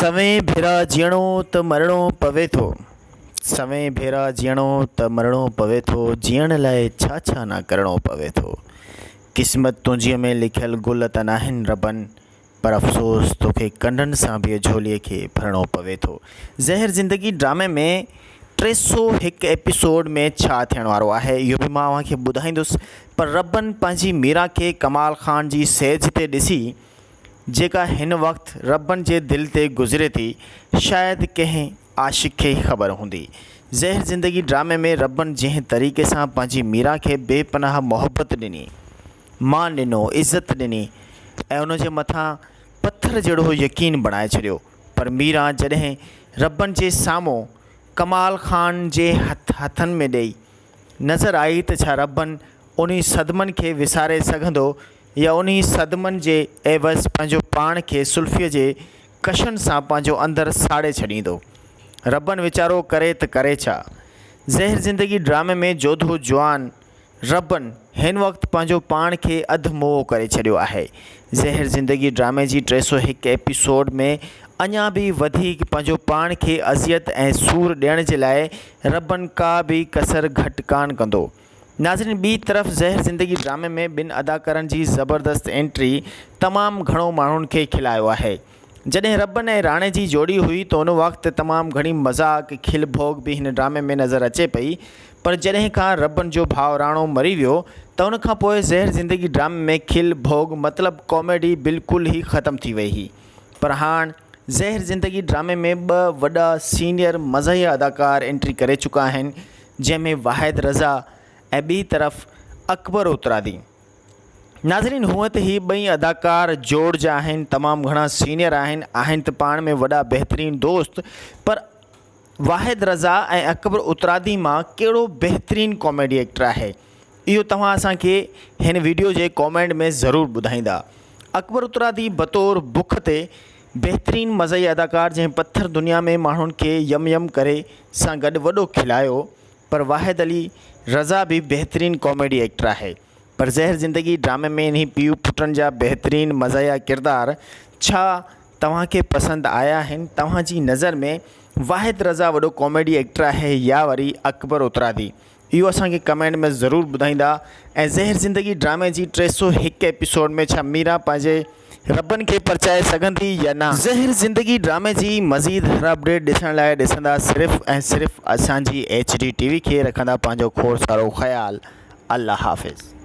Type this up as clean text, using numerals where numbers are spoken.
समय भेरा जीअणो त मरणो पवे थो। समय भेरा जीअणो त मरणो पवे थो। जीअण लाइ छा छा न करणो पवे थो। क़िस्मत तुंहिंजीअ में लिखियल गुल त नाहिनि रबनि, पर अफ़सोस तोखे कंडनि सां बि झोलीअ खे भरणो पवे थो। ज़हर ज़िंदगी ड्रामे में 301 एपिसोड में छा थियण वारो आहे इहो बि मां अव्हांखे ॿुधाईंदुसि। पर रबनि पंहिंजी मीरा खे कमाल ख़ान जी सेज ते ॾिसी, जेका हिन वक़्तु रबनि जे दिलि ते गुज़रे थी, शायदि कंहिं आशिक़ खे ख़बर हूंदी। ज़हर ज़िंदगी ड्रामे में रबनि जंहिं तरीक़े सां पंहिंजी मीरा खे बेपनाह मोहबत ॾिनी, मान ॾिनो, इज़त ॾिनी ऐं उनजे मथां पथर जहिड़ो यकीन बणाए छॾियो। पर मीरा जॾहिं रबनि जे साम्हूं कमाल ख़ान जे हथनि में ॾेई नज़र आई त छा रबनि उन सदमनि खे विसारे सघंदो या उन सदमनि जे एवज़ पंहिंजो पाण खे सुल्फ़ीअ जे कशनि सां पंहिंजो अंदरि साड़े छॾींदो। रबनि वीचारो करे त करे छा। ज़हर ज़िंदगी ड्रामे में जोधो जवान रबनि हिन वक़्तु पंहिंजो पाण खे अधमोह करे छॾियो आहे। ज़हर ज़िंदगी ड्रामे जी 301 एपिसोड में अञा बि वधीक पंहिंजो पाण खे अज़ियत ऐं सूर ॾियण जे लाइ रबनि का बि कसर घटि कान कंदो। नाज़रीन, ॿी तरफ़ ज़हर ज़िंदगी ड्रामे में ॿिनि अदाकारनि जी ज़बरदस्त एंट्री तमामु घणो माण्हुनि खे खिलायो आहे। जॾहिं रबनि ऐं राणे जी जोड़ी हुई त उन वक़्तु तमामु घणी मज़ाक़ खिल भोग बि हिन ड्रामे में नज़र अचे पई। पर जॾहिं खां रबनि जो भाउ राणो मरी वियो त उन खां पोइ ज़हर ज़िंदगी ड्रामे में खिल भोग मतिलबु कॉमेडी बिल्कुलु ई ख़तमु थी वई हुई। पर हाणे ज़हर ज़िंदगी ड्रामे में 2 वॾा सीनियर मज़ाहिया अदाकार एंट्री करे चुका आहिनि, जंहिंमें वाहिद रज़ा ऐं ॿी तरफ़ अकबर उतरादी। नाज़रीन, हूअं त ही ॿई अदाकार जोड़ जा आहिनि, तमामु घणा सीनियर आहिनि त पाण में वॾा बहितरीनु दोस्त। पर वाहिद रज़ा ऐं अकबर उतरादी मां कहिड़ो बहितरीनु कॉमेडी एक्टर आहे, इहो तव्हां असांखे हिन वीडियो जे कॉमेंट में ज़रूरु ॿुधाईंदा। अकबर उतरादी बतौर बुख ते बहितरीनु मज़ाही अदाकार, जंहिं पत्थर दुनिया में माण्हुनि खे यम यम करे सां गॾु वॾो खिलायो। पर वाहिद अली रज़ा भी बेहतरीन कॉमेडी एक्टर है। पर ज़हर ज़िंदगी ड्रामे में इन्हीं पीउ पुटनि जा बेहतरीन मज़ाहिया किरदार छा तव्हांखे पसंदि आया आहिनि? तव्हांजी नज़र में वाहिद रज़ा वॾो कॉमेडी एक्टर है या वरी अकबर उतरादी? इहो असांखे कमेंट में ज़रूरु ॿुधाईंदा। ऐं ज़हर ज़िंदगी ड्रामे जी 301 एपिसोड में छा मीरा पंहिंजे रबनि खे परचाए सघंदी या न? ज़हर ज़िंदगी ड्रामे जी मज़ीद हर अपडेट ॾिसण लाइ ॾिसंदा सिर्फ़ु ऐं सिर्फ़ु असांजी HD TV खे। रखंदा पंहिंजो खोड़ सारो ख़्यालु। अल्लाह हाफ़िज़।